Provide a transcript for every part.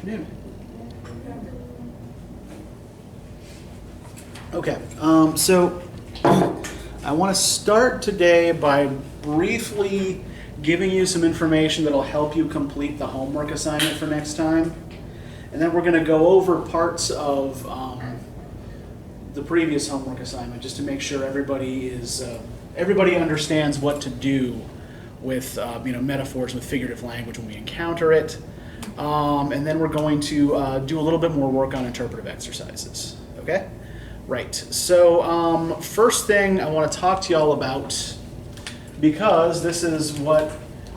afternoon. Okay, so I want to start today by briefly giving you some information that'll help you complete the homework assignment for next time. And then we're going to go over parts of the previous homework assignment just to make sure everybody understands what to do with metaphors with figurative language when we encounter it. And then we're going to do a little bit more work on interpretive exercises. Okay? Right. So first thing I want to talk to y'all about, because this is what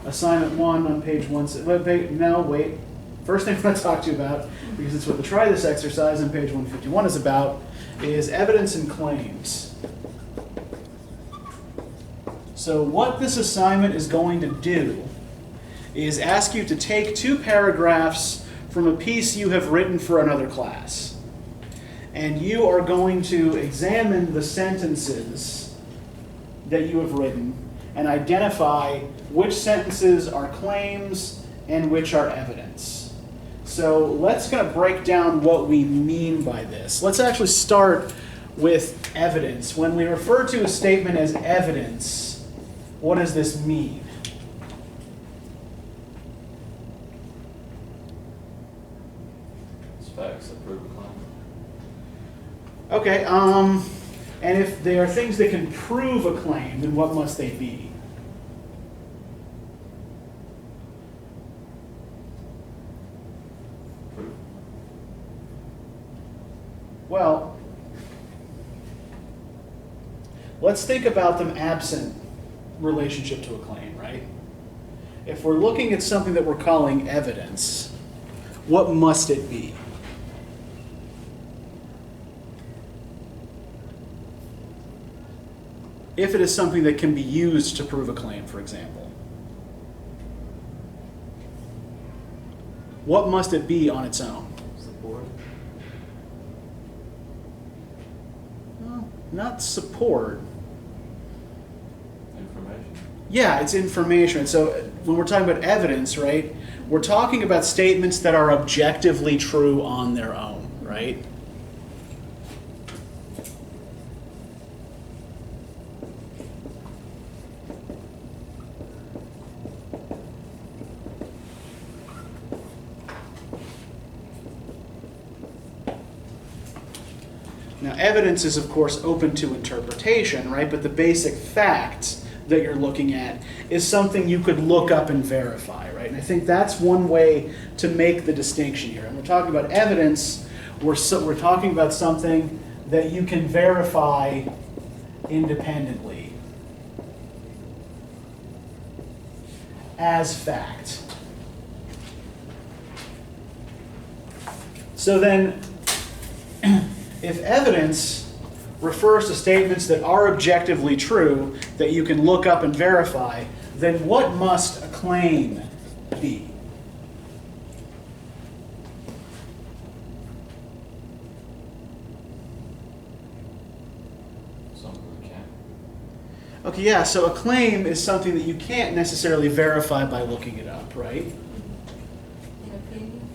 assignment 1 on page 1. No, wait. First thing I want to talk to you about, because it's what the try this exercise on page 151 is about, is evidence and claims. So what this assignment is going to do is ask you to take 2 paragraphs from a piece you have written for another class. And you are going to examine the sentences that you have written and identify which sentences are claims and which are evidence. So let's kind of break down what we mean by this. Let's actually start with evidence. When we refer to a statement as evidence, what does this mean? It's facts that prove a claim. Okay, and if they are things that can prove a claim, then what must they be? Proof. Well, let's think about them absent relationship to a claim, right? If we're looking at something that we're calling evidence, what must it be? If it is something that can be used to prove a claim, for example. What must it be on its own? Support. Well, not support. Information. Yeah, it's information. So when we're talking about evidence, right, we're talking about statements that are objectively true on their own, right? Now, evidence is, of course, open to interpretation, right? But the basic fact that you're looking at is something you could look up and verify, right? And I think that's one way to make the distinction here. And we're talking about evidence, we're talking about something that you can verify independently as fact. So then, if evidence refers to statements that are objectively true, that you can look up and verify, then what must a claim be? Something we can't. Okay, yeah, so a claim is something that you can't necessarily verify by looking it up, right? An opinion?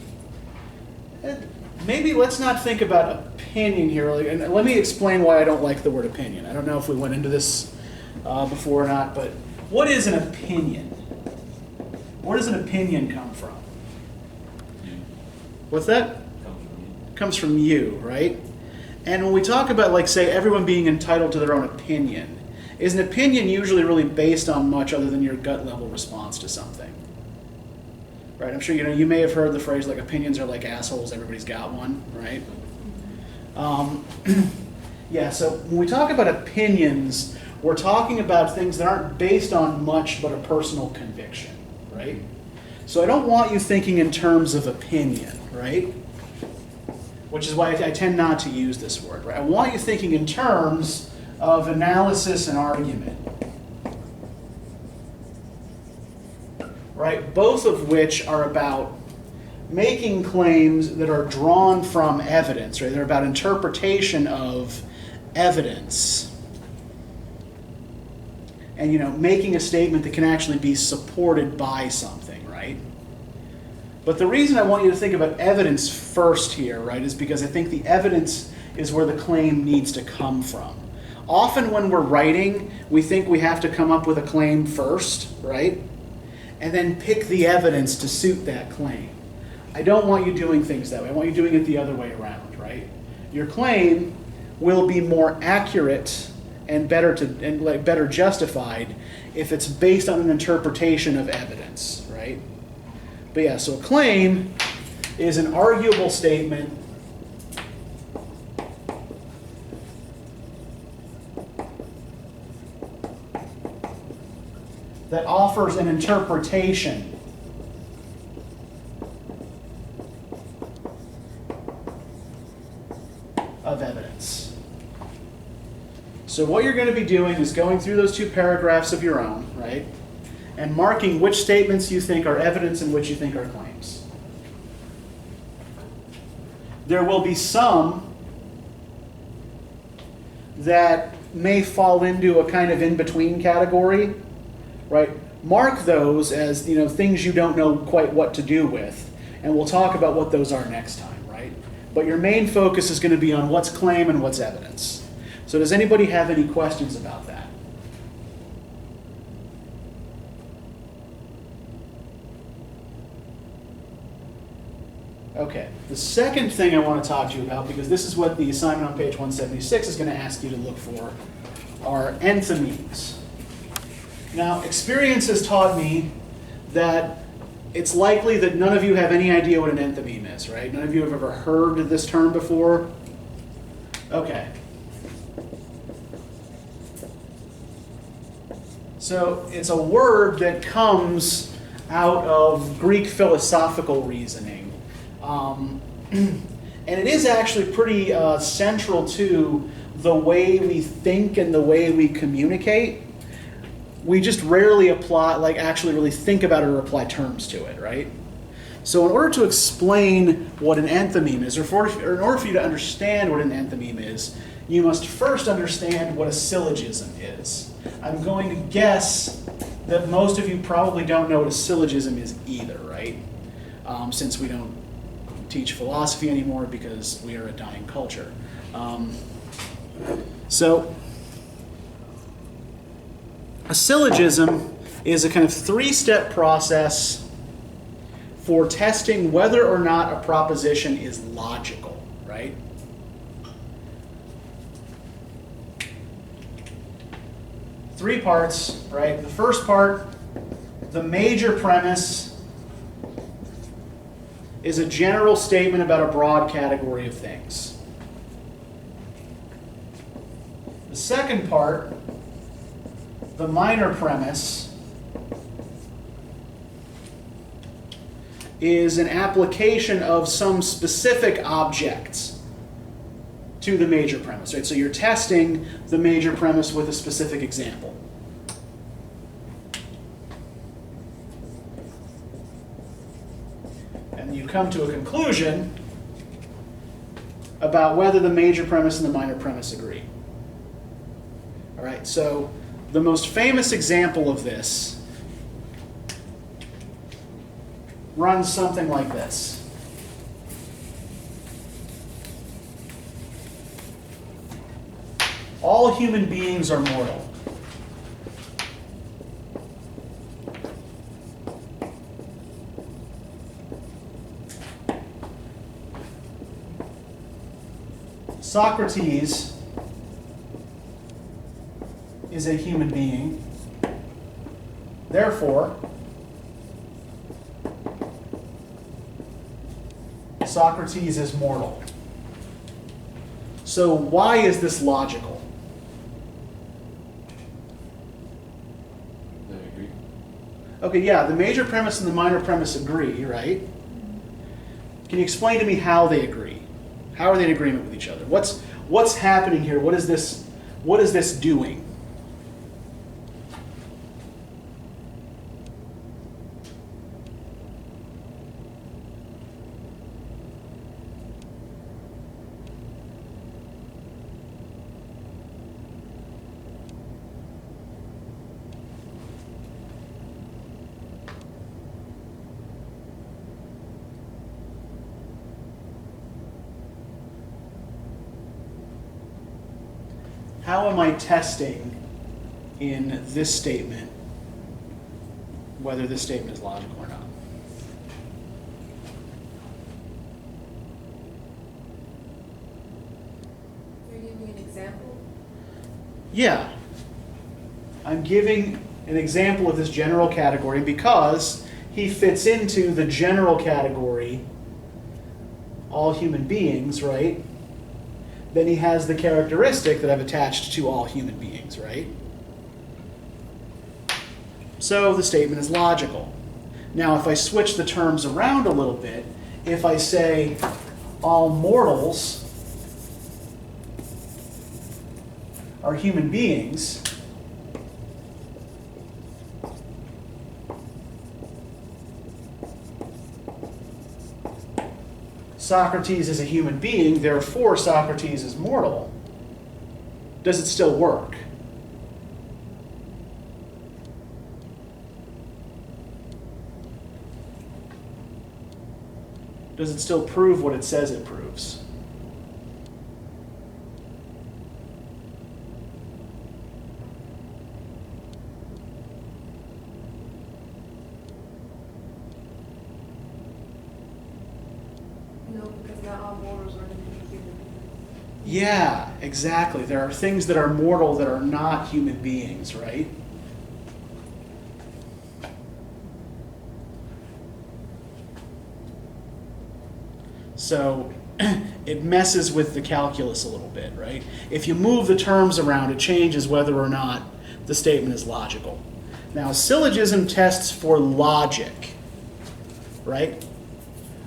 Maybe let's not think about opinion here. And let me explain why I don't like the word opinion. I don't know if we went into this before or not, but what is an opinion? Where does an opinion come from? You. What's that? Comes from you. Comes from you, right? And when we talk about, like, say, everyone being entitled to their own opinion, is an opinion usually really based on much other than your gut level response to something? Right, I'm sure you may have heard the phrase like opinions are like assholes, everybody's got one, right? Yeah, so when we talk about opinions, we're talking about things that aren't based on much but a personal conviction, right? So I don't want you thinking in terms of opinion, right? Which is why I tend not to use this word, right? I want you thinking in terms of analysis and argument. Right, both of which are about making claims that are drawn from evidence, right? They're about interpretation of evidence. And, making a statement that can actually be supported by something, right? But the reason I want you to think about evidence first here, right, is because I think the evidence is where the claim needs to come from. Often when we're writing, we think we have to come up with a claim first, right? And then pick the evidence to suit that claim. I don't want you doing things that way. I want you doing it the other way around, right? Your claim will be more accurate and better justified if it's based on an interpretation of evidence, right? But yeah, so a claim is an arguable statement that offers an interpretation of evidence. So what you're going to be doing is going through those two paragraphs of your own, right? And marking which statements you think are evidence and which you think are claims. There will be some that may fall into a kind of in-between category, right? Mark those as, things you don't know quite what to do with, and we'll talk about what those are next time, right? But your main focus is going to be on what's claim and what's evidence. So does anybody have any questions about that? Okay, the second thing I want to talk to you about, because this is what the assignment on page 176 is going to ask you to look for, are enthymemes. Now, experience has taught me that it's likely that none of you have any idea what an enthymeme is, right? None of you have ever heard this term before? Okay. So it's a word that comes out of Greek philosophical reasoning. And it is actually pretty central to the way we think and the way we communicate. We just rarely actually really think about it or apply terms to it, right? So in order to explain what an enthymeme is, or in order for you to understand what an enthymeme is, you must first understand what a syllogism is. I'm going to guess that most of you probably don't know what a syllogism is either, right? Since we don't teach philosophy anymore because we are a dying culture. So a syllogism is a kind of three-step process for testing whether or not a proposition is logical, right? Three parts, right? The first part, the major premise, is a general statement about a broad category of things. The second part, the minor premise, is an application of some specific objects to the major premise, right? So you're testing the major premise with a specific example. And you come to a conclusion about whether the major premise and the minor premise agree. All right, so the most famous example of this runs something like this. All human beings are mortal. Socrates is a human being. Therefore, Socrates is mortal. So why is this logical? They agree. Okay, yeah, the major premise and the minor premise agree, right? Can you explain to me how they agree? How are they in agreement with each other? What's happening here? What is this doing? how am I testing in this statement whether this statement is logical or not? You're giving an example? Yeah. I'm giving an example of this general category because he fits into the general category, all human beings, right? Then he has the characteristic that I've attached to all human beings, right? So the statement is logical. Now, if I switch the terms around a little bit, if I say all mortals are human beings, Socrates is a human being, therefore Socrates is mortal, does it still work? Does it still prove what it says it proves? No, because not all mortals are going to be human. Yeah, exactly. There are things that are mortal that are not human beings, right? So it messes with the calculus a little bit, right? If you move the terms around, it changes whether or not the statement is logical. Now, syllogism tests for logic, right?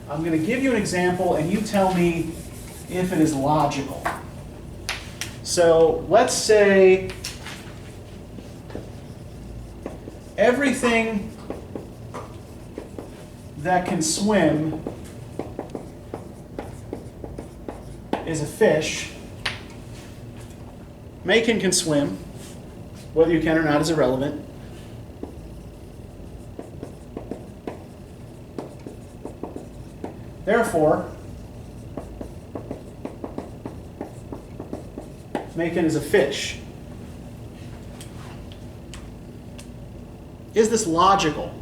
I'm going to give you an example, and you tell me if it is logical. So let's say everything that can swim is a fish. Macon can swim. Whether you can or not is irrelevant. Therefore, Macon is a fish. Is this logical?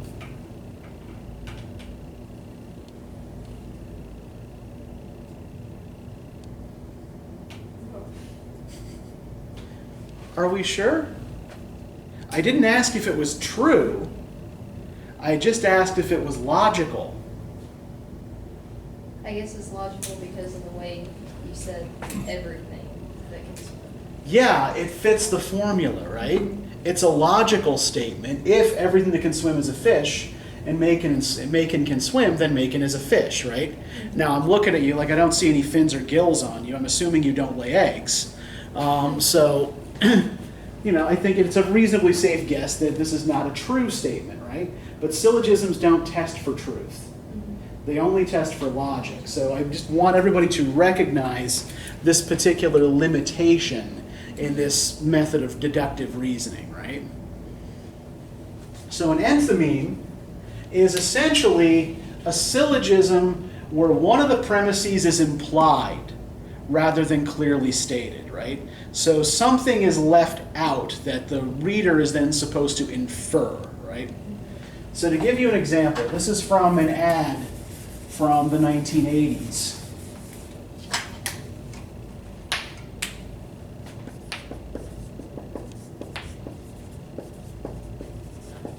Are we sure? I didn't ask if it was true. I just asked if it was logical. I guess it's logical because of the way you said everything that can swim. Yeah, it fits the formula, right? It's a logical statement. If everything that can swim is a fish, and Macon can swim, then Macon is a fish, right? Now I'm looking at you like I don't see any fins or gills on you. I'm assuming you don't lay eggs. So, I think it's a reasonably safe guess that this is not a true statement, right? But syllogisms don't test for truth. They only test for logic. So I just want everybody to recognize this particular limitation in this method of deductive reasoning, right? So an enthymeme is essentially a syllogism where one of the premises is implied rather than clearly stated, right? So something is left out that the reader is then supposed to infer, right? So to give you an example, this is from an ad from the 1980s.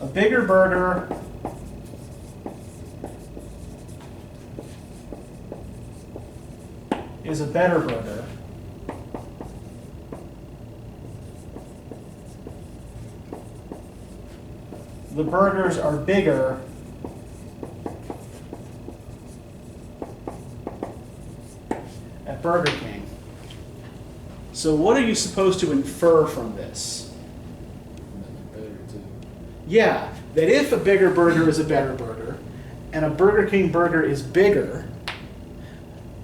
A bigger burger is a better burger. The burgers are bigger at Burger King. So what are you supposed to infer from this? Better too. Yeah, that if a bigger burger is a better burger, and a Burger King burger is bigger,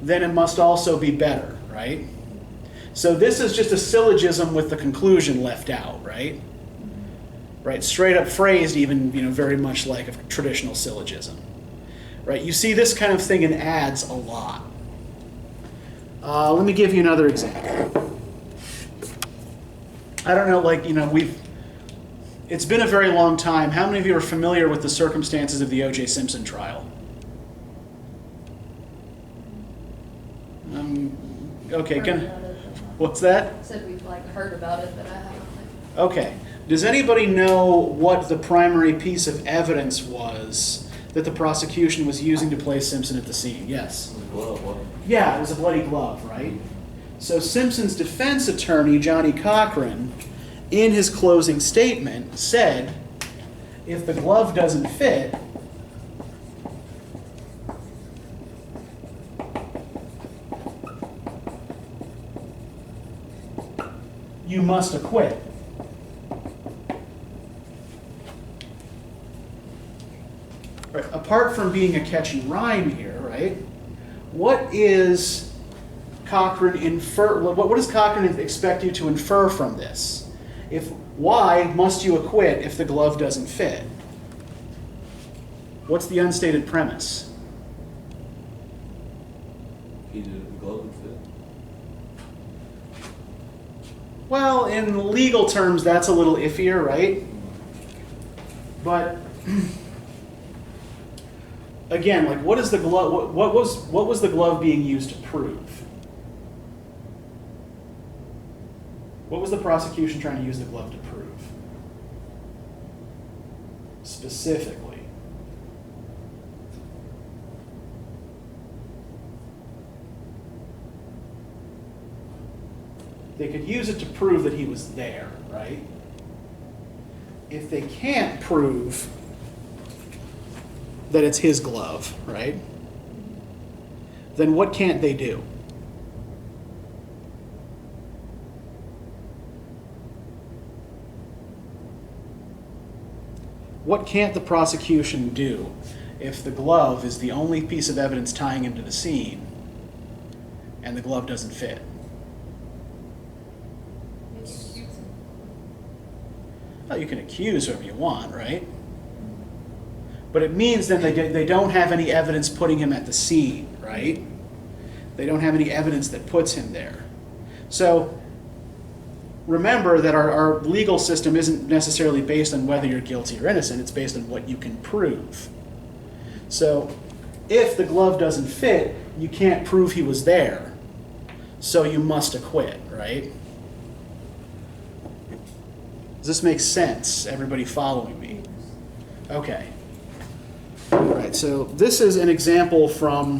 then it must also be better, right? So this is just a syllogism with the conclusion left out, right? Right, straight up phrased even, very much like a traditional syllogism. Right, you see this kind of thing in ads a lot. Let me give you another example. I don't know, like, it's been a very long time. How many of you are familiar with the circumstances of the J Simpson trial? Okay, Heard about it. what's that? Said we've like heard about it, but I haven't. Okay. Does anybody know what the primary piece of evidence was that the prosecution was using to place Simpson at the scene? Yes. The glove, what? Yeah, it was a bloody glove, right? So Simpson's defense attorney, Johnny Cochran, in his closing statement said, if the glove doesn't fit, you must acquit. Right, apart from being a catchy rhyme here, right? What is Cochran infer? What does Cochran expect you to infer from this? Why must you acquit if the glove doesn't fit? What's the unstated premise? He did the glove would fit. Well, in legal terms, that's a little iffier, right? But again, like, what is the glove? What was the glove being used to prove? What was the prosecution trying to use the glove to prove? Specifically. They could use it to prove that he was there, right? If they can't prove that it's his glove, right? Then what can't they do? What can't the prosecution do if the glove is the only piece of evidence tying him to the scene and the glove doesn't fit? Well, you can accuse whoever you want, right? But it means then they don't have any evidence putting him at the scene, right? They don't have any evidence that puts him there. So remember that our legal system isn't necessarily based on whether you're guilty or innocent. It's based on what you can prove. So if the glove doesn't fit, you can't prove he was there. So you must acquit, right? Does this make sense? Everybody following me? Okay. All right, so this is an example from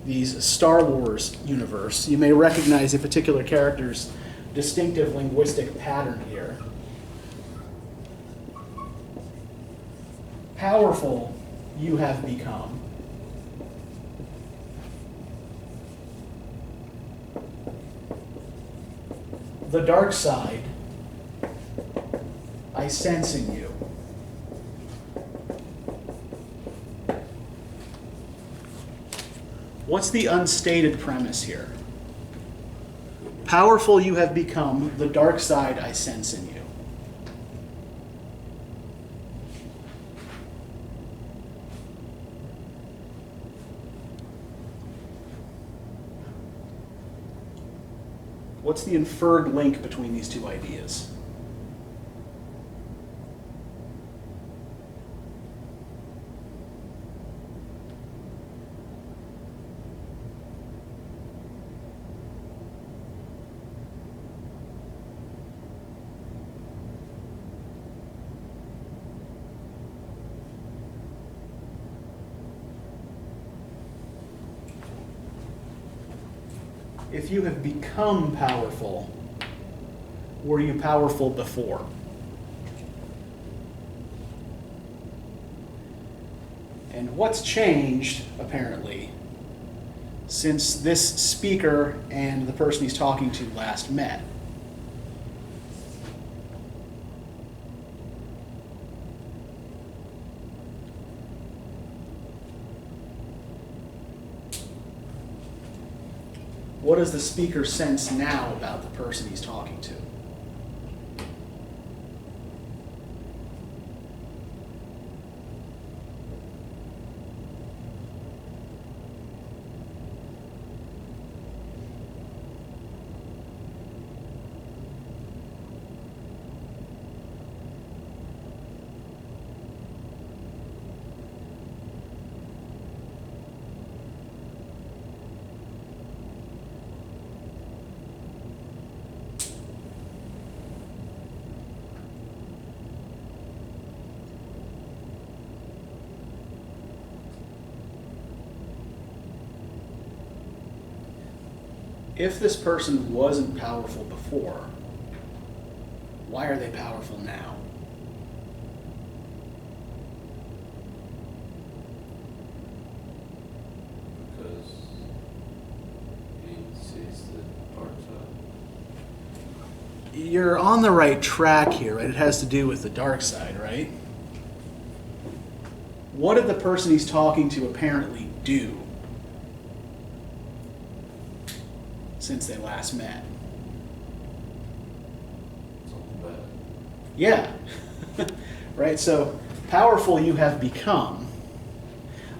the Star Wars universe. You may recognize a particular character's distinctive linguistic pattern here. Powerful you have become. The dark side I sense in you. What's the unstated premise here? Powerful you have become, the dark side I sense in you. What's the inferred link between these two ideas? If you have become powerful, were you powerful before? And what's changed, apparently, since this speaker and the person he's talking to last met? What does the speaker sense now about the person he's talking to? if this person wasn't powerful before, why are they powerful now? Because he sees the dark side. You're on the right track here, right? It has to do with the dark side, right? What did the person he's talking to apparently do since they last met? Something bad. Yeah. Right? So, powerful you have become.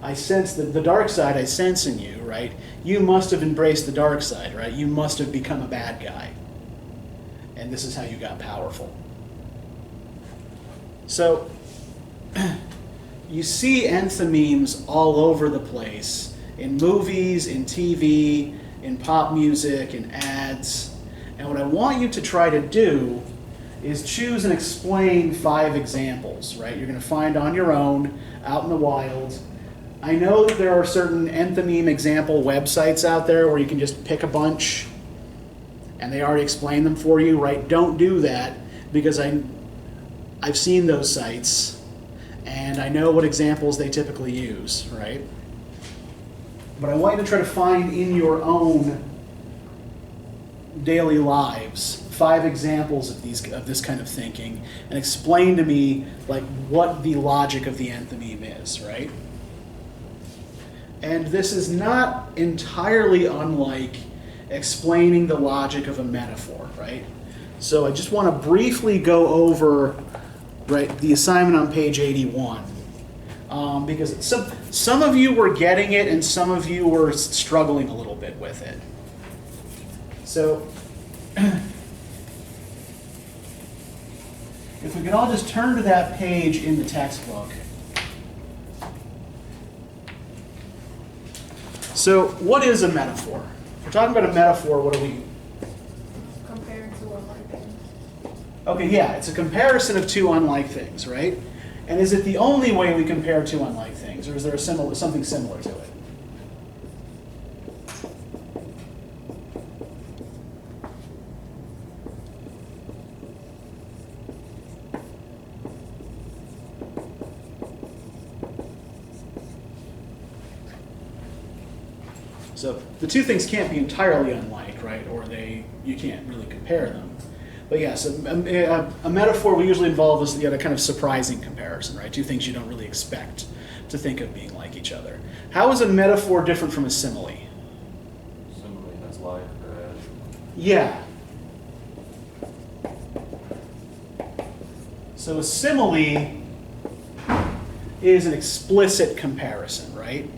I sense the dark side I sense in you, right? You must have embraced the dark side, right? You must have become a bad guy. And this is how you got powerful. So, you see enthymemes all over the place, in movies, in TV, in pop music, in ads. And what I want you to try to do is choose and explain 5 examples, right? You're going to find on your own, out in the wild. I know that there are certain enthymeme example websites out there where you can just pick a bunch and they already explain them for you, right? Don't do that, because I've seen those sites and I know what examples they typically use, right? But I want you to try to find in your own daily lives 5 examples of this kind of thinking and explain to me like what the logic of the enthymeme is, right? And this is not entirely unlike explaining the logic of a metaphor, right? So I just want to briefly go over, right, the assignment on page 81. Because some of you were getting it and some of you were struggling a little bit with it. So if we could all just turn to that page in the textbook. So what is a metaphor? If we're talking about a metaphor, what do we... Compared to unlike things. Okay, yeah, it's a comparison of 2 unlike things, right? And is it the only way we compare 2 unlike things, or is there something similar to it? So the 2 things can't be entirely unlike, right? Or you can't really compare them. But yes, a metaphor will usually involve a kind of surprising comparison, right? 2 things you don't really expect to think of being like each other. How is a metaphor different from a simile? Simile, that's like or as. Yeah. So a simile is an explicit comparison, right?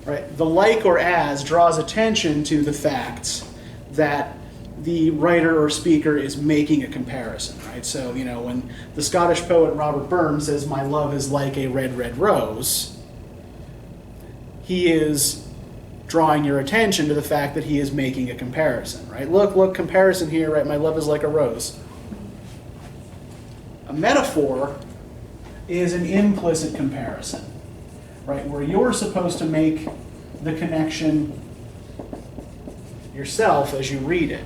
Right. The like or as draws attention to the fact that the writer or speaker is making a comparison, right? So, when the Scottish poet Robert Burns says, "My love is like a red, red rose," he is drawing your attention to the fact that he is making a comparison, right? Look, comparison here, right? My love is like a rose. A metaphor is an implicit comparison, right? Where you're supposed to make the connection yourself as you read it.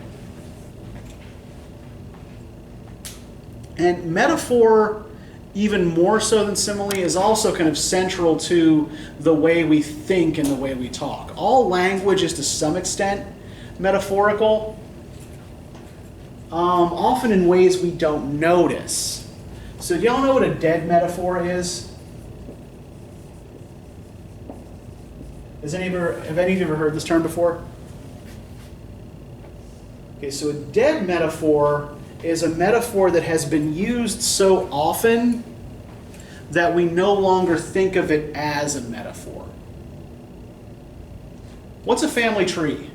And metaphor, even more so than simile, is also kind of central to the way we think and the way we talk. All language is to some extent metaphorical, often in ways we don't notice. So do y'all know what a dead metaphor is? Have any of you ever heard this term before? Okay, so a dead metaphor is a metaphor that has been used so often that we no longer think of it as a metaphor. What's a family tree?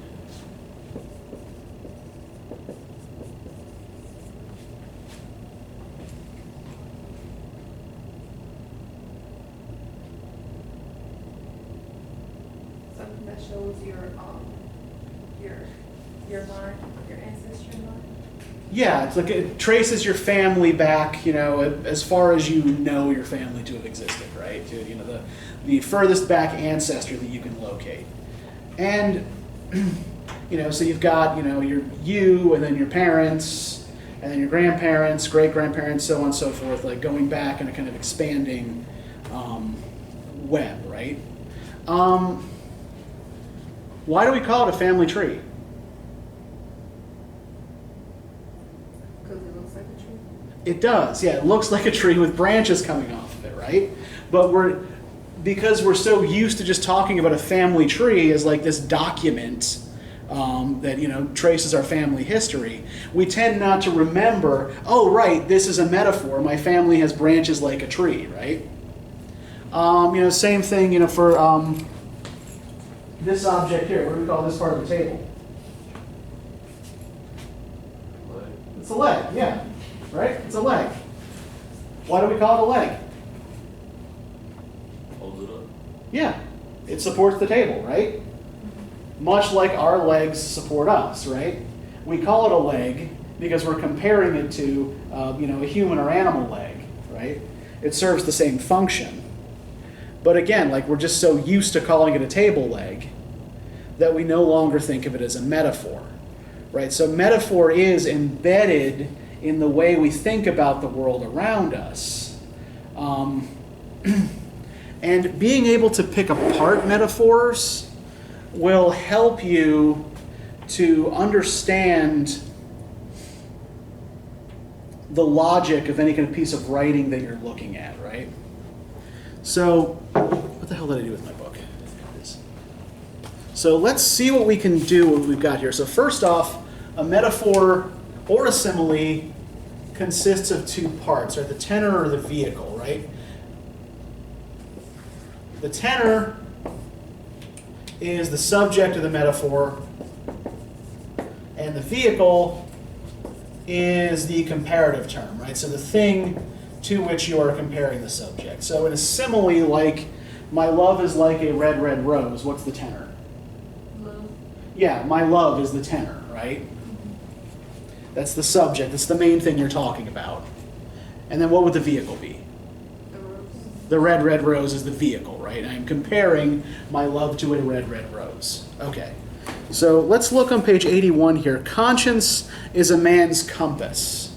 Something that shows your your line, your ancestry line. Yeah, it's like it traces your family back, as far as you know your family to have existed, right? To, the furthest back ancestor that you can locate. And, so you've got, you and then your parents, and then your grandparents, great-grandparents, so on and so forth, like going back in a kind of expanding web, right? Why do we call it a family tree? Because it looks like a tree. It does, yeah. It looks like a tree with branches coming off of it, right? But because we're so used to just talking about a family tree as like this document that traces our family history, we tend not to remember, oh right, this is a metaphor. My family has branches like a tree, right? Same thing, for this object here. What do we call this part of the table? Leg. It's a leg, yeah. Right? It's a leg. Why do we call it a leg? Holds it up. Yeah. It supports the table, right? Much like our legs support us, right? We call it a leg because we're comparing it to, a human or animal leg, right? It serves the same function. But again, like we're just so used to calling it a table leg that we no longer think of it as a metaphor, right? So metaphor is embedded in the way we think about the world around us. And being able to pick apart metaphors will help you to understand the logic of any kind of piece of writing that you're looking at, right? So, what the hell did I do with my book? There it is. So let's see what we can do with what we've got here. So first off, a metaphor or a simile consists of two parts, right? The tenor or the vehicle, right? The tenor is the subject of the metaphor, and the vehicle is the comparative term, right? So the thing to which you are comparing the subject. So in a simile like, my love is like a red, red rose, what's the tenor? Love. Yeah, my love is the tenor, right? That's the subject, that's the main thing you're talking about. And then what would the vehicle be? The rose. The red, red rose is the vehicle, right? I'm comparing my love to a red, red rose. Okay. So let's look on page 81 here. Conscience is a man's compass.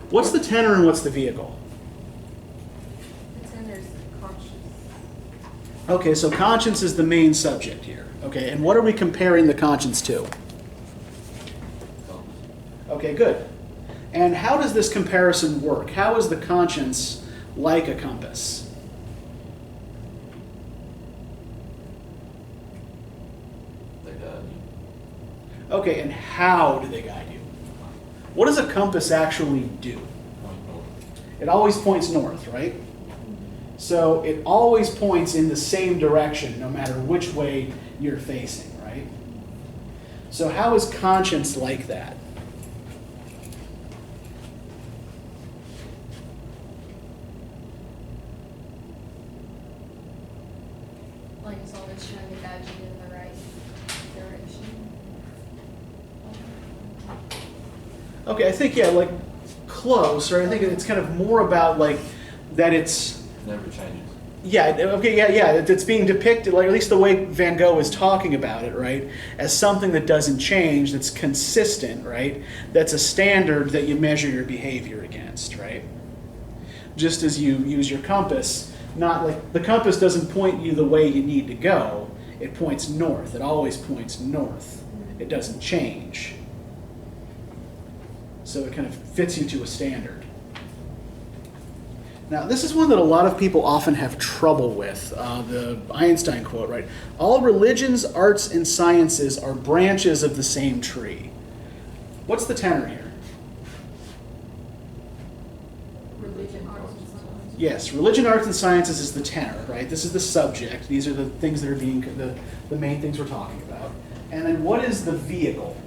What's the tenor and what's the vehicle? The tenor's conscious. Okay, so conscience is the main subject here. Okay, and what are we comparing the conscience to? Compass. Okay, good. And how does this comparison work? How is the conscience like a compass? They guide you. Okay, and how do they guide you? What does a compass actually do? Point north. It always points north, right? So it always points in the same direction no matter which way you're facing, right? So how is conscience like that? Like it's always trying to guide you in the right direction. Okay, I think, yeah, like close, right? I think it's kind of more about like that it's, Never changes. yeah, okay, yeah, it's being depicted, like at least the way Van Gogh is talking about it, right? As something that doesn't change, that's consistent, right? That's a standard that you measure your behavior against, right? Just as you use your compass, not like, the compass doesn't point you the way you need to go, it points north, it always points north. It doesn't change. So it kind of fits you to a standard. Now, this is one that a lot of people often have trouble with, the Einstein quote, right? All religions, arts, and sciences are branches of the same tree. What's the tenor here? Religion, arts, and science. Yes, religion, arts, and sciences is the tenor, right? This is the subject. These are the things that are being, the main things we're talking about. And then what is the vehicle?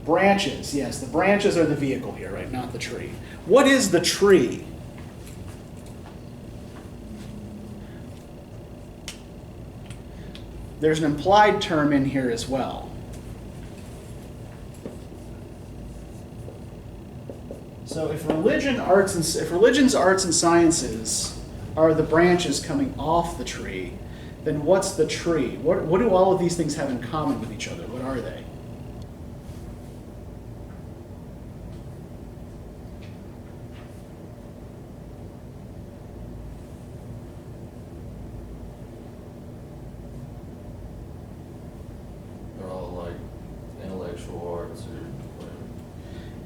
Branches, yes. The branches are the vehicle here, right? Not the tree. What is the tree? there's an implied term in here as well. So if religion's arts and sciences are the branches coming off the tree, then what's the tree? What do all of these things have in common with each other? What are they? They're all like intellectual arts or whatever.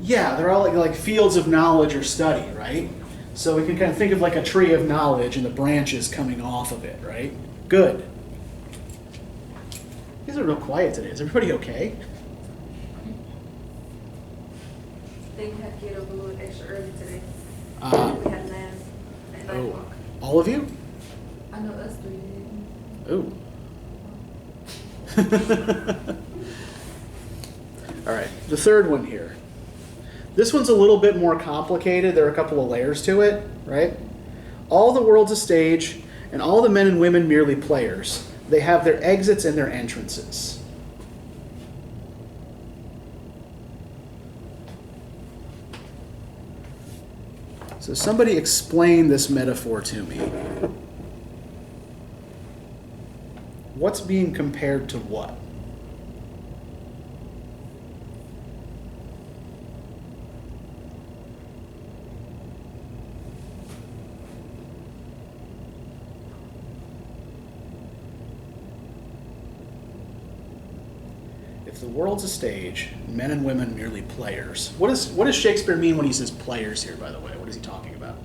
Yeah, they're all like fields of knowledge or study, right? So we can kind of think of like a tree of knowledge and the branches coming off of it, right? Good. You guys are real quiet today. Is everybody okay? They had to get up a little extra early today. Uh, We had math at 9 oh, o'clock. all of you? I know us three did. Ooh. All right, the third one here. This one's a little bit more complicated. There are a couple of layers to it, right? All the world's a stage, and all the men and women merely players. They have their exits and their entrances. So somebody explain this metaphor to me. What's being compared to what? If the world's a stage, men and women merely players. What does Shakespeare mean when he says players here, by the way? What is he talking about?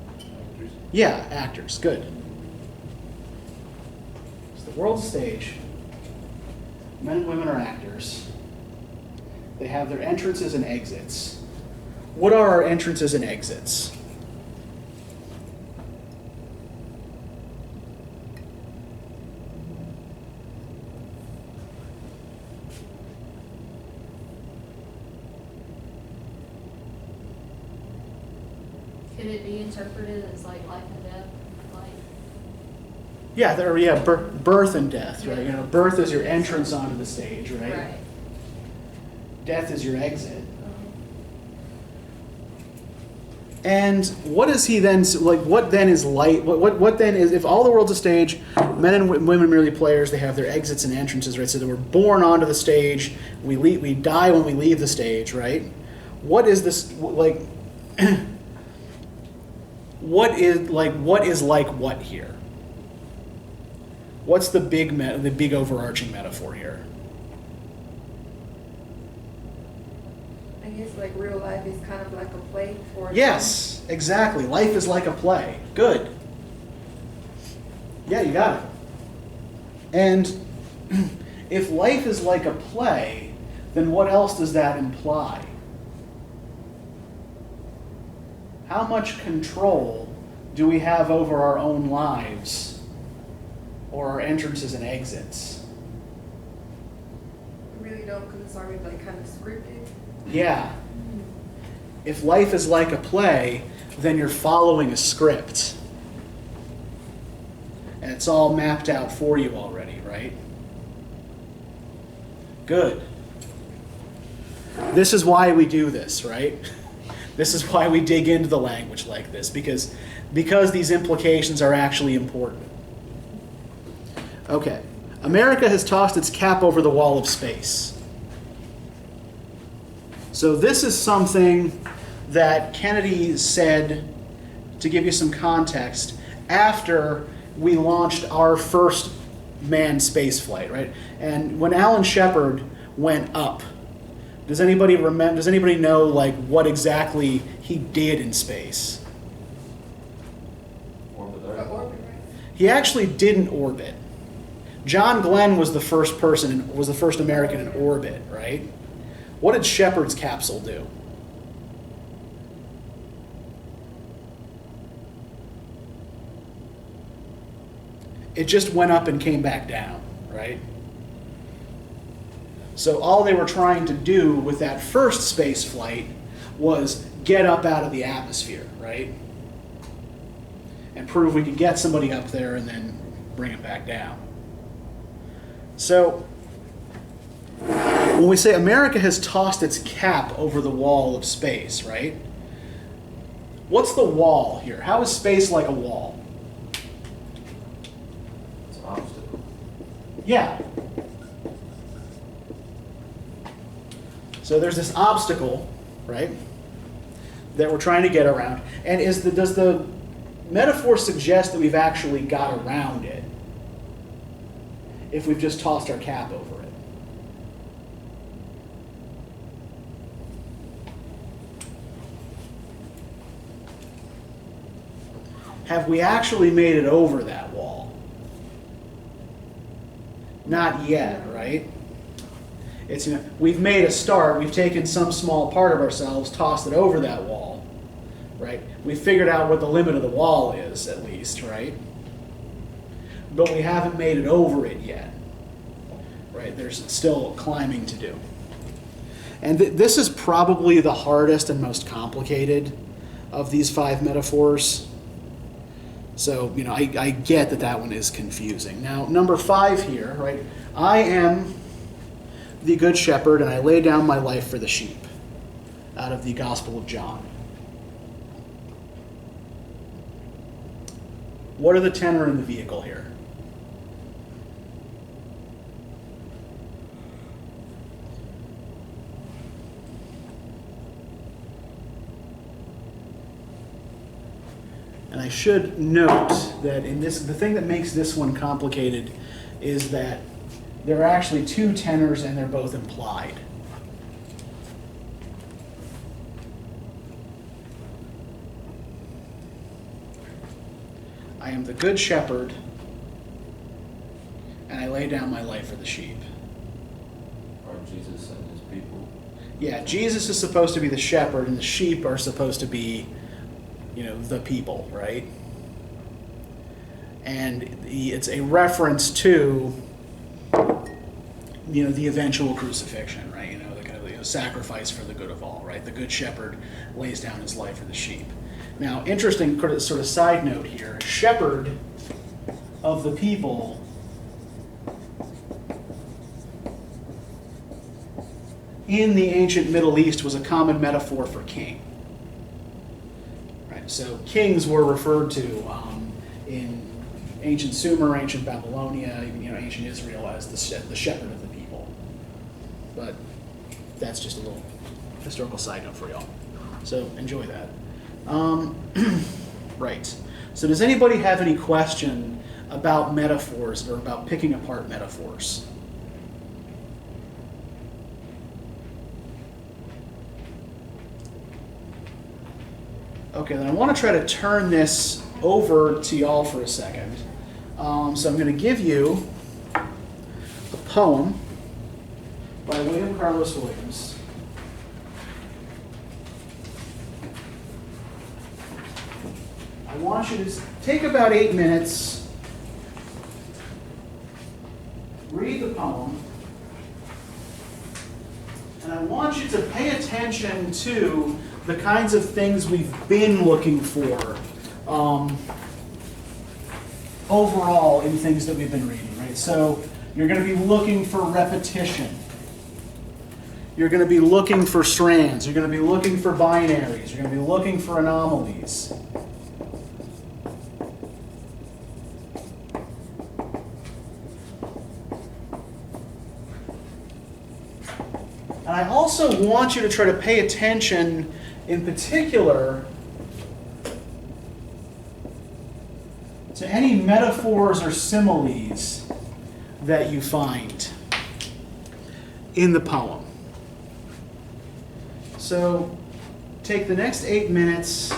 Actors. Yeah, actors. Good. So the world's a stage. Men and women are actors. They have their entrances and exits. What are our entrances and exits? Could it be interpreted as like life and death? Like, Yeah, birth and death, right? You know, birth is your entrance onto the stage, right? right. Death is your exit. And what is he then, like, what then is light? What then is, if all the world's a stage, men and women merely players, they have their exits and entrances, right? So that we're born onto the stage, we die when we leave the stage, right? What is this, like, what is like what here? What's the big overarching metaphor here? I guess like real life is kind of like a play for Yes, exactly. Life is like a play. Good. Yeah, you got it. And if life is like a play, then what else does that imply? How much control do we have over our own lives or our entrances and exits? We really don't, because it's already like kind of scripted. Yeah. If life is like a play, then you're following a script. And it's all mapped out for you already, right? Good. This is why we do this, right? This is why we dig into the language like this, because these implications are actually important. Okay. America has tossed its cap over the wall of space. So this is something that Kennedy said, to give you some context, after we launched our first manned space flight, right? And when Alan Shepard went up, does anybody remember? Does anybody know like what exactly he did in space? Orbit Or Earth. orbit, right? He actually didn't orbit. John Glenn was the first American in orbit, right? What did Shepard's capsule do? It just went up and came back down, right? So all they were trying to do with that first space flight was get up out of the atmosphere, right? And prove we could get somebody up there and then bring it back down. So, when we say America has tossed its cap over the wall of space, right? What's the wall here? How is space like a wall? It's an obstacle. Yeah. So there's this obstacle, right, that we're trying to get around. And does the metaphor suggest that we've actually got around it if we've just tossed our cap over it? Have we actually made it over that wall? Not yet, right? It's, we've made a start. We've taken some small part of ourselves, tossed it over that wall, right? We've figured out what the limit of the wall is, at least, right? But we haven't made it over it yet, right? There's still climbing to do. And this is probably the hardest and most complicated of these 5 metaphors. So, I get that one is confusing. Now, number 5 here, right? I am the good shepherd, and I lay down my life for the sheep, out of the Gospel of John. What are the tenor and the vehicle here? And I should note that the thing that makes this one complicated is that there are actually 2 tenors and they're both implied. I am the good shepherd, and I lay down my life for the sheep. Or Jesus and his people. Yeah, Jesus is supposed to be the shepherd, and the sheep are supposed to be, the people, right? And it's a reference to, the eventual crucifixion, right? The kind of sacrifice for the good of all, right? The good shepherd lays down his life for the sheep. Now, interesting sort of side note here: shepherd of the people in the ancient Middle East was a common metaphor for king. Right? So kings were referred to in ancient Sumer, ancient Babylonia, even ancient Israel as the shepherd of the people. But that's just a little historical side note for y'all. So enjoy that. Right. So does anybody have any question about metaphors or about picking apart metaphors? Okay, then I want to try to turn this over to y'all for a second. So I'm going to give you a poem by William Carlos Williams. I want you to take about 8 minutes, read the poem, and I want you to pay attention to the kinds of things we've been looking for overall in things that we've been reading, right? So you're going to be looking for repetition. You're going to be looking for strands. You're going to be looking for binaries. You're going to be looking for anomalies. And I also want you to try to pay attention in particular to any metaphors or similes that you find in the poem. So take the next 8 minutes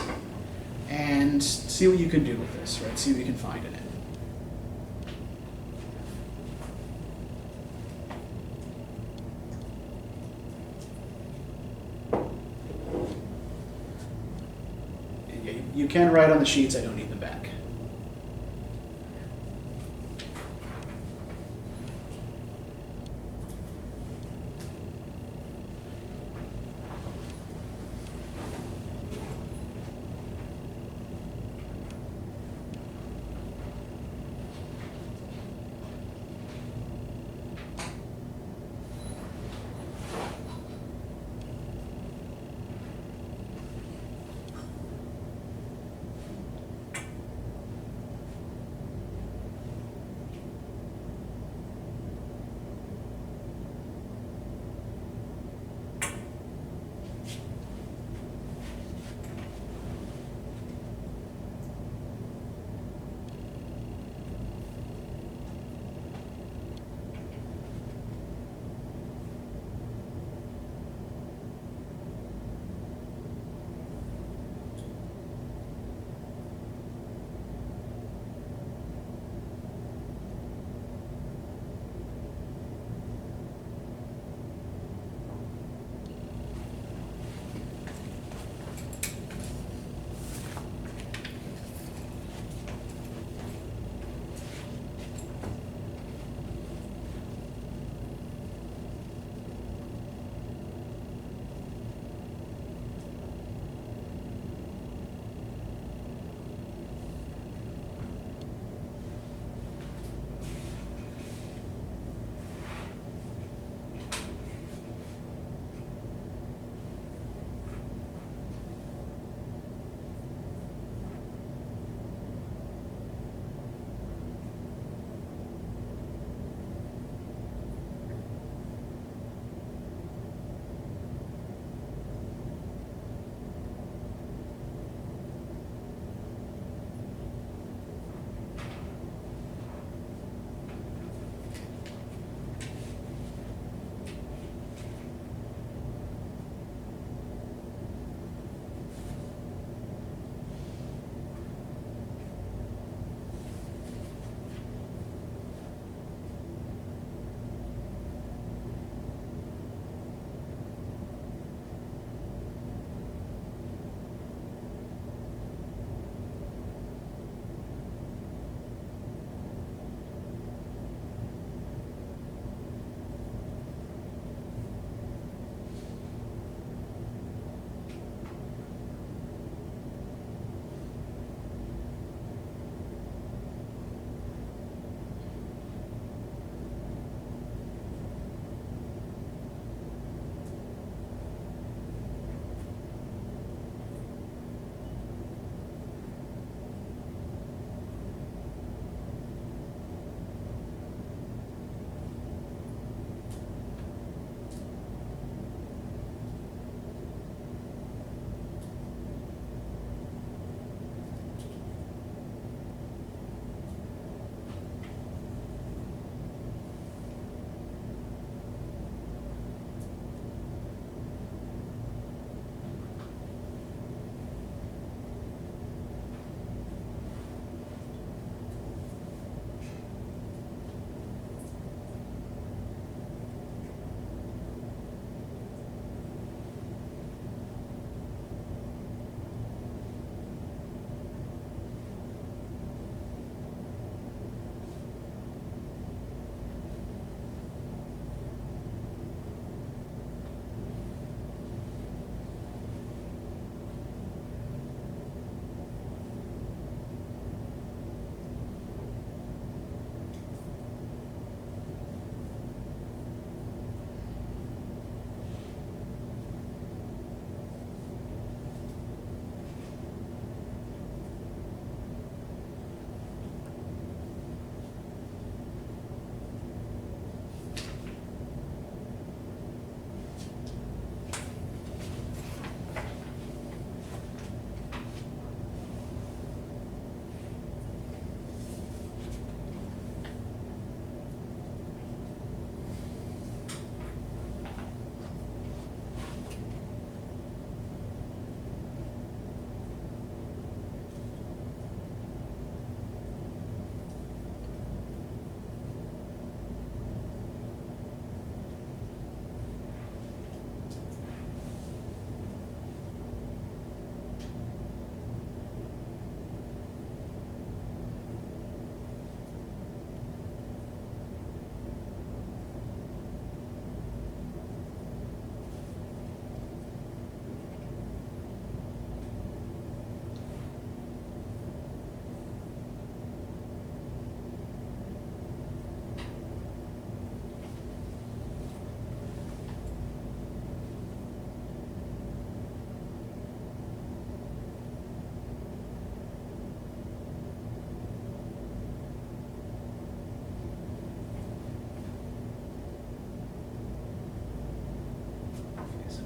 and see what you can do with this, right? See what you can find in it. You can write on the sheets, I don't need them back.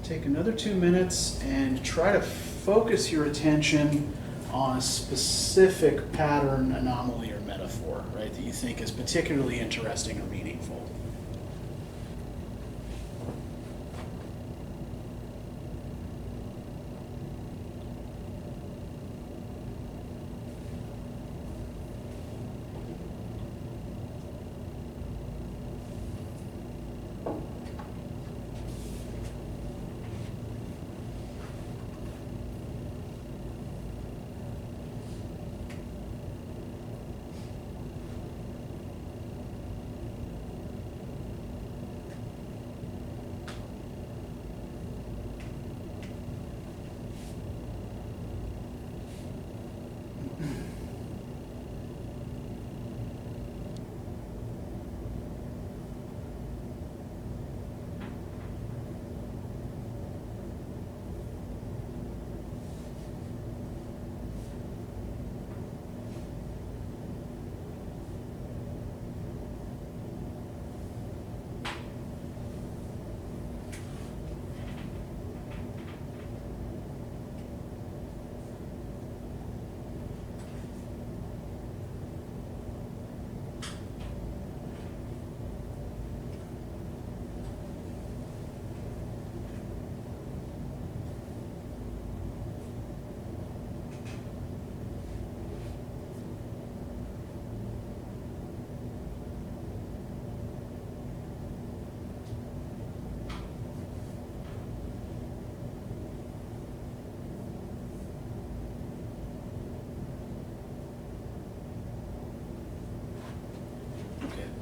take another 2 minutes and try to focus your attention on a specific pattern, anomaly, or metaphor, right, that you think is particularly interesting or meaningful.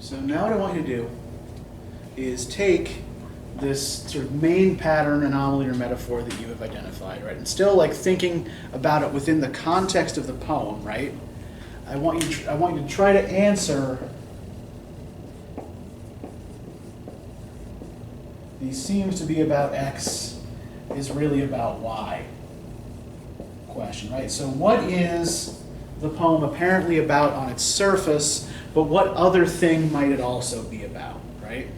So now what I want you to do is take this sort of main pattern, anomaly, or metaphor that you have identified, right? And still like thinking about it within the context of the poem, right? I want you to try to answer these seems to be about X is really about Y question, right? So what is the poem apparently about on its surface, but what other thing might it also be about, right?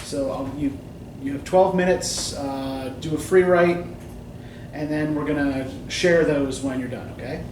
So you have 12 minutes, do a free write, and then we're going to share those when you're done, okay?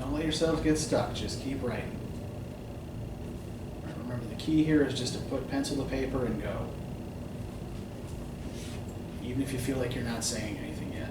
Don't let yourselves get stuck. Just keep writing. Remember, the key here is just to put pencil to paper and go. Even if you feel like you're not saying anything yet.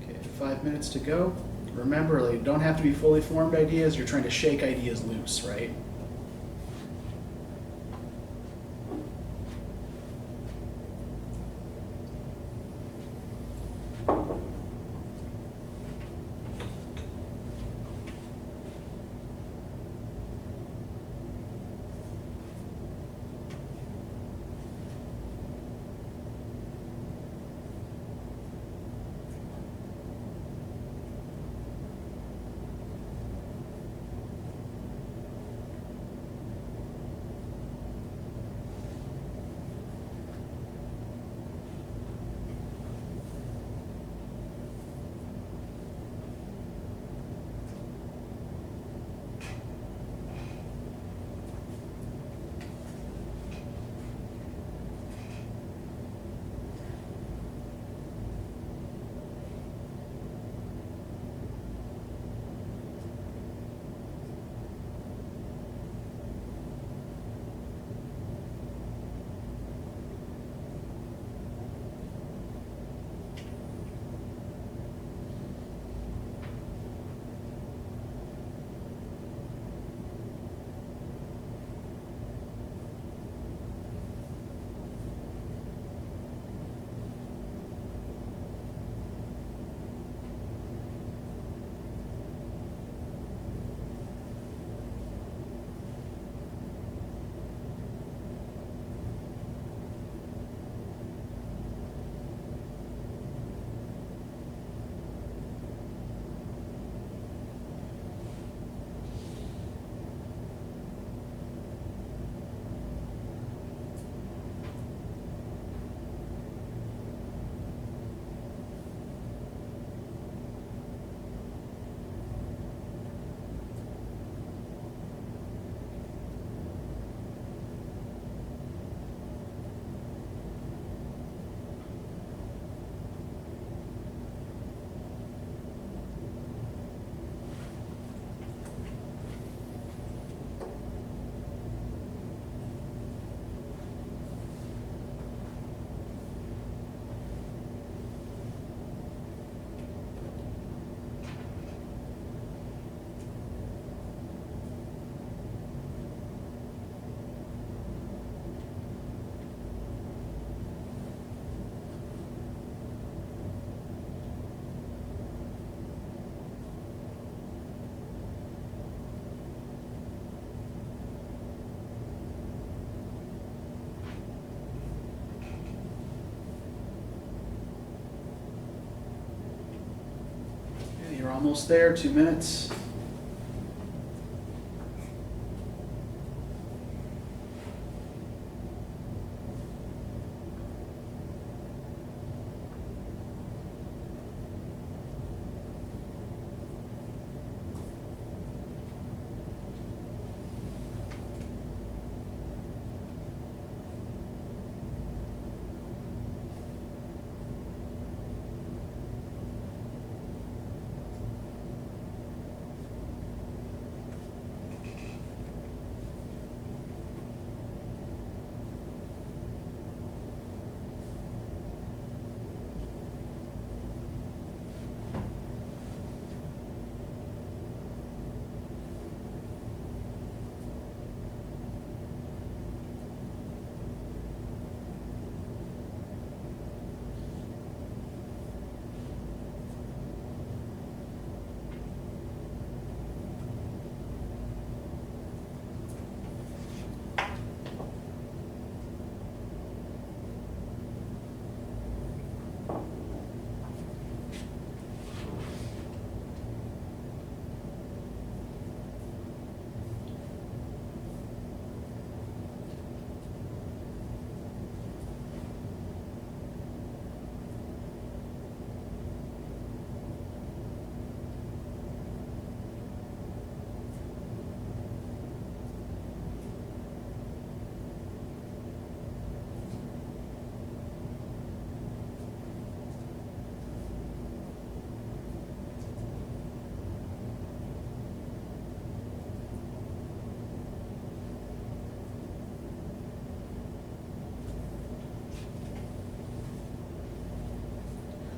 Okay, 5 minutes to go. Remember, like, don't have to be fully formed ideas. You're trying to shake ideas loose, right? Almost there, 2 minutes.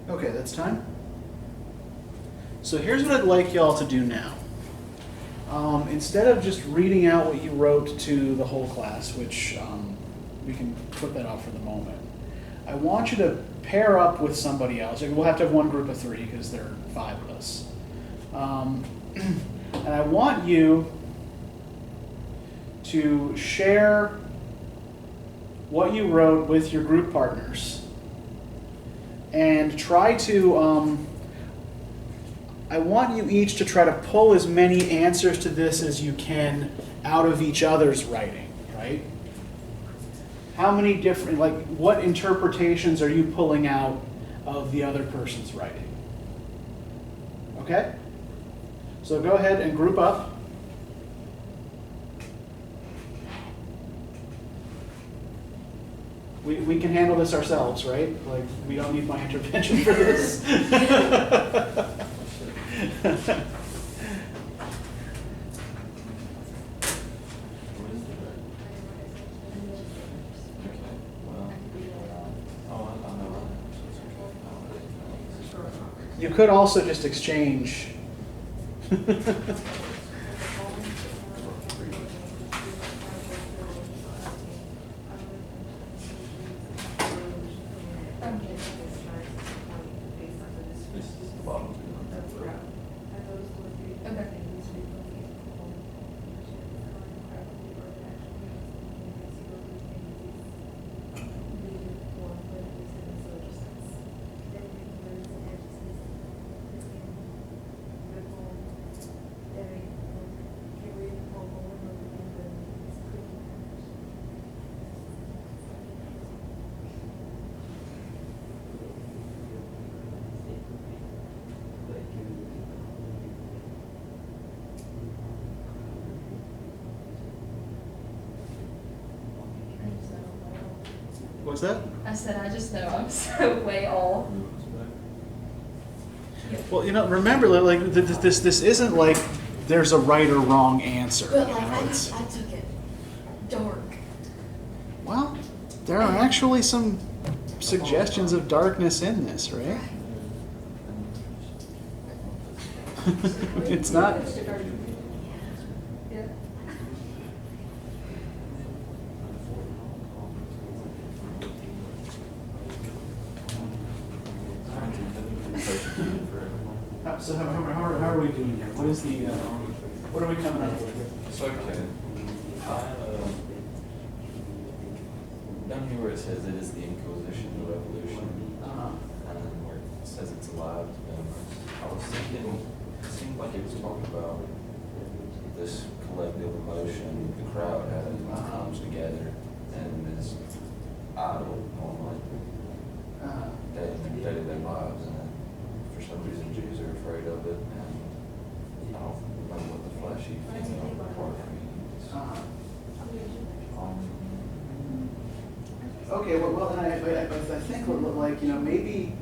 Okay, that's time. So here's what I'd like y'all to do now. Instead of just reading out what you wrote to the whole class, which we can put that off for the moment, I want you to pair up with somebody else. We'll have to have one group of 3 because there are 5 of us. And I want you to share what you wrote with your group partners and try to, I want you each to try to pull as many answers to this as you can out of each other's writing, right? How many different, like, what interpretations are you pulling out of the other person's writing? Okay? So go ahead and group up. We can handle this ourselves, right? Like, we don't need my intervention for this. You could also just exchange. What's that? I said, I just know I'm so way off. Well, you know, remember, like this isn't like there's a right or wrong answer. But you like, know, I it's- took it dark. well, there are actually some suggestions of darkness in this, right? It's not. Yeah. So how are we doing here? What is the what are we coming up with? It's okay. Down here where it says it is the Inquisition, the Revolution, and then where it says it's allowed to be, I was thinking like it was talked about, this collective emotion the crowd has when it comes together and is idle on day-to-day lives, and then for some reason Jews are afraid of it, and I don't remember what the fleshy feeling part for me is. Okay, well, then I think like, maybe,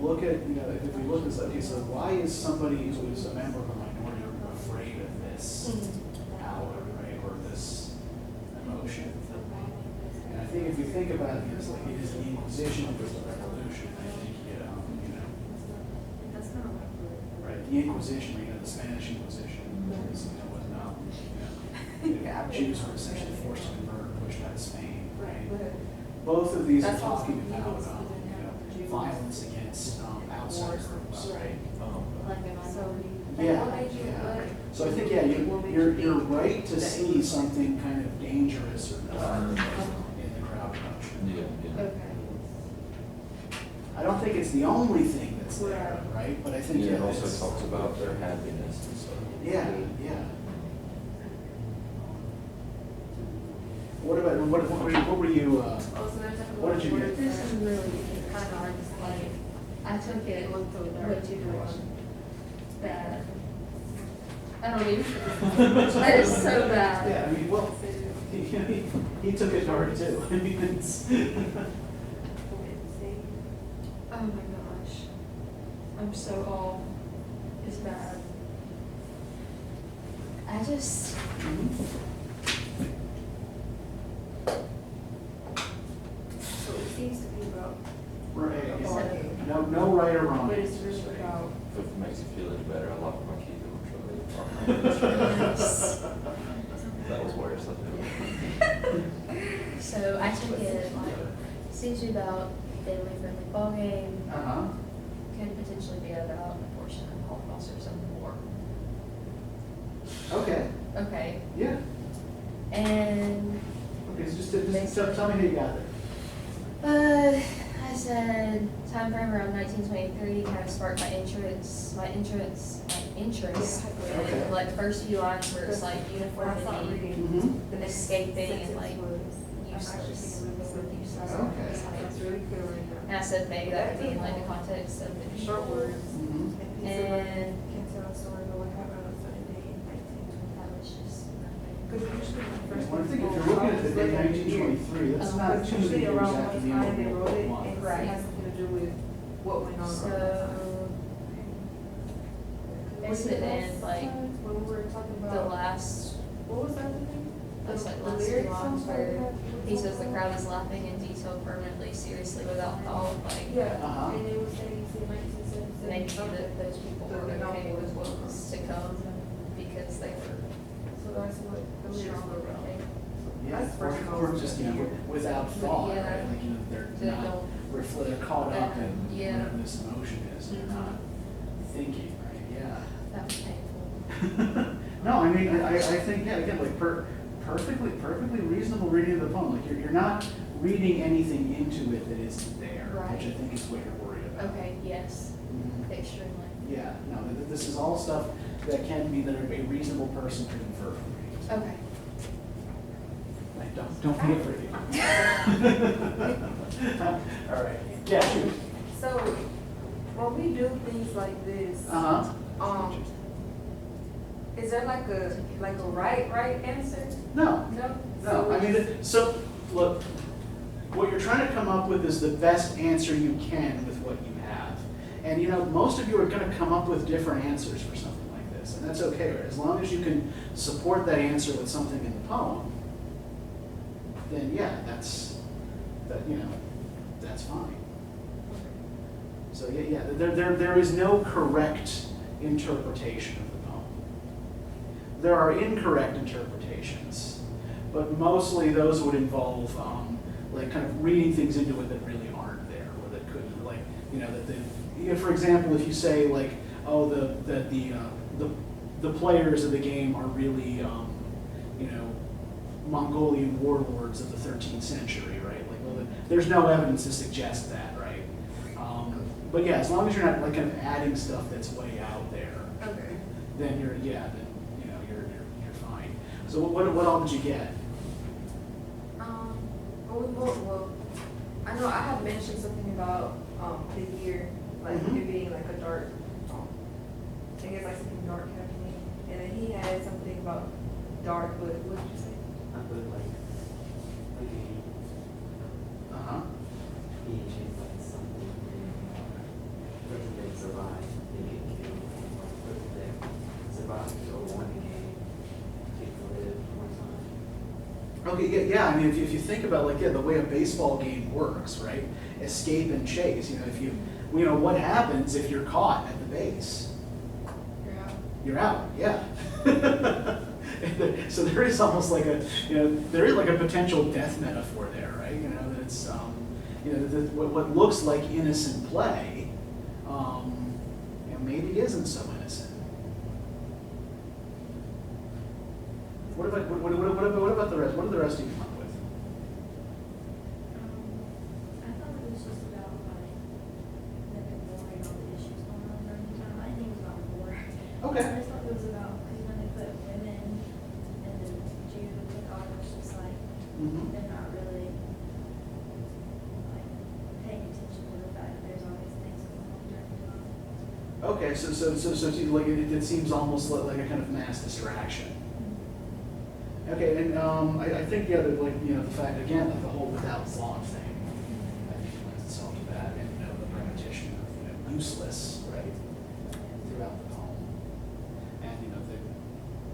look at, if we look at this, okay, so why is somebody who is a member of a minority group afraid of this power, right, or this emotion? And I think if you think about it, it's like it is the Inquisition, it was the Revolution. I think, right, the Inquisition, the Spanish Inquisition, was not, Jews were essentially forced to convert, pushed out of Spain, right? Both of these are talking about, violence against outside groups, right? Yeah. So I think, you're right to see something kind of dangerous or dark in the crowd emotion. Yeah. Okay. I don't think it's the only thing that's there, right? But I think It also it's, talks about their happiness and stuff. yeah. What were you? What did you get? This is really kind of hard to explain. I took it way too much. Bad. I don't even. That is so bad. Yeah, I mean, well, he took it hard too. I mean, it's. Oh my gosh. I'm so off. It's bad. I just. So it seems to be about, Right. No right or wrong. but it's really about. If it makes you feel any better, I locked my key to the truck. That was worse, I think. So I took it like seems about family friendly ball game. Could potentially be about abortion and Holocaust or something more. Okay. Okay. Yeah. And Okay, so just tell me who you got there. I said time frame around 1923 kind of sparked my interest Okay. in like the first few lines where it's like uniformity, Mm-hmm. escaping, and like useless. Okay. It's really clear right now. And I said maybe that could be in like the context of the Short words. Mm-hmm. And Can tell a story about what happened on a certain day in 1925. that was just Because usually when the first Well, I think if people you're looking at the look date at the year, 1923, that's not too many usually years around after what the time end they of wrote it, World War and I. Right. it has something to do with what went on. so Implicit and like When we were talking the about, last what was that thing? that's like The last two lyrics lines on where that? he says the crowd is laughing in detail permanently, seriously without thought, like Yeah, Uh-huh. and they were saying, say 1977. maybe that those people were okay with what was to come because they were So that's what the lyrics stronger were about. about it. Yeah, That's or first just, novel. without thought, Yeah. right? Like, they're They not, don't- they're caught up in Yeah. whatever this emotion is, and they're not thinking, right? Yeah. That was painful. No, I mean, I think, yeah, again, like perfectly reasonable reading of the poem. Like you're not reading anything into it that isn't there, Right. which I think is what you're worried about. Okay, yes, Mhm. extremely. Yeah, no, this is all stuff that can be, that a reasonable person could infer from reading. Okay. Like, don't be afraid. All right, yeah, shoot. So, when we do things like this, Uh-huh. is there like a right answer? No, No? no, I mean, so, look, what you're trying to come up with is the best answer you can with what you have. And most of you are gonna come up with different answers for something like this, and that's okay, right? As long as you can support that answer with something in the poem, then yeah, that's fine. So yeah, there is no correct interpretation of the poem. There are incorrect interpretations, but mostly those would involve like kind of reading things into it that really aren't there, or that could, like, for example, if you say like, oh, the players of the game are really Mongolian warlords of the 13th century, right? Like, well, there's no evidence to suggest that, right? But yeah, as long as you're not like kind of adding stuff that's way out there. Okay. then you're you're fine. So what all did you get? Well, I know I have mentioned something about the year, like Mhm. it being like a dark, I guess like something dark happening, and then he had something about dark, but what did you say? I put like Uh-huh. he changed like something person that survive, they get killed, person that survive or won the game, get to live one time. Okay, yeah. I mean, if you think about the way a baseball game works, right? Escape and chase. If what happens if you're caught at the base? You're out. You're out. Yeah. So there is almost like there is like a potential death metaphor there, right? That it's what looks like innocent play, maybe isn't so innocent. What about the rest? What did the rest of you come up with? I thought it was just about like them ignoring all the issues going on during the time. I think it was about war. Okay. I just thought it was about, because when they put women in the geopolitical, it was just like, Mm-hmm. they're not really like paying attention to the fact that there's always things going on during the time. Okay, so it seems almost like a kind of mass distraction. Okay, and I think the fact again that the whole without thought thing, I think lends itself to that, and the repetition of useless, right, throughout the poem, and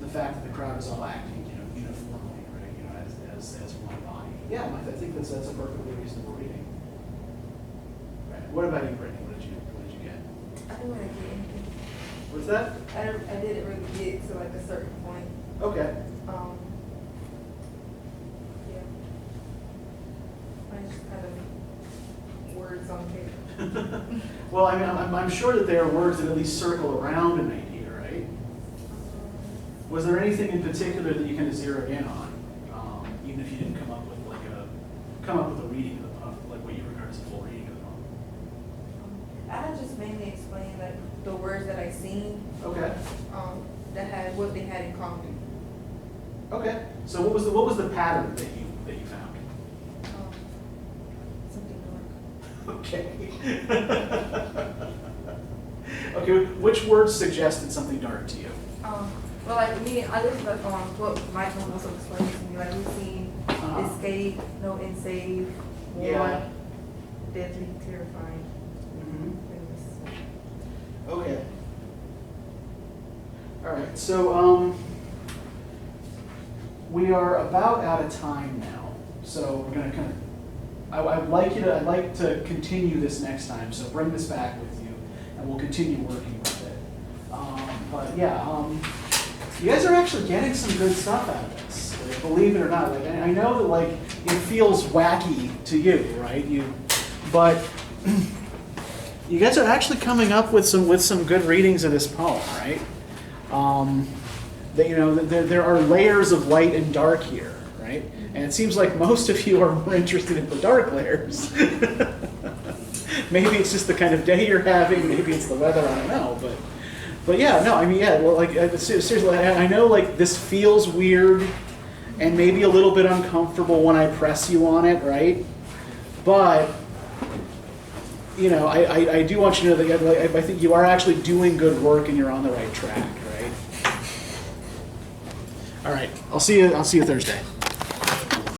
the fact that the crowd is all acting uniformly, right, as one body. Yeah, I think that's a perfectly reasonable reading. Right. What about you, Brittany? What did you get? I didn't really get anything. What's that? I didn't really get to like a certain point. Okay. Yeah. I just kind of words on paper. Well, I mean, I'm sure that there are words that at least circle around an idea, right? Was there anything in particular that you kind of zeroed in on, even if you didn't come up with a reading of the poem, like what you regard as a full reading of the poem? I had just mainly explained like the words that I seen, Okay. that had what they had in common. Okay. So what was the pattern that you found? Something dark. Okay. Okay. Which words suggested something dark to you? Well, like me, I looked up what Michael also explained to me. Like we've seen escape, no and save, war, Yeah. deadly, terrifying. Mm-hmm. Things. Okay. All right. So we are about out of time now. So we're gonna kind of. I'd like to continue this next time. So bring this back with you, and we'll continue working with it. But yeah, you guys are actually getting some good stuff out of this. Believe it or not. Like I know that it feels wacky to you, right? But you guys are actually coming up with some good readings of this poem, right? There are layers of light and dark here, right? And it seems like most of you are more interested in the dark layers. Maybe it's just the kind of day you're having. Maybe it's the weather. I don't know. But yeah, no. I mean, yeah. Well, seriously, I know this feels weird and maybe a little bit uncomfortable when I press you on it, right? But I do want you to know that I think you are actually doing good work and you're on the right track, right? All right. I'll see you Thursday.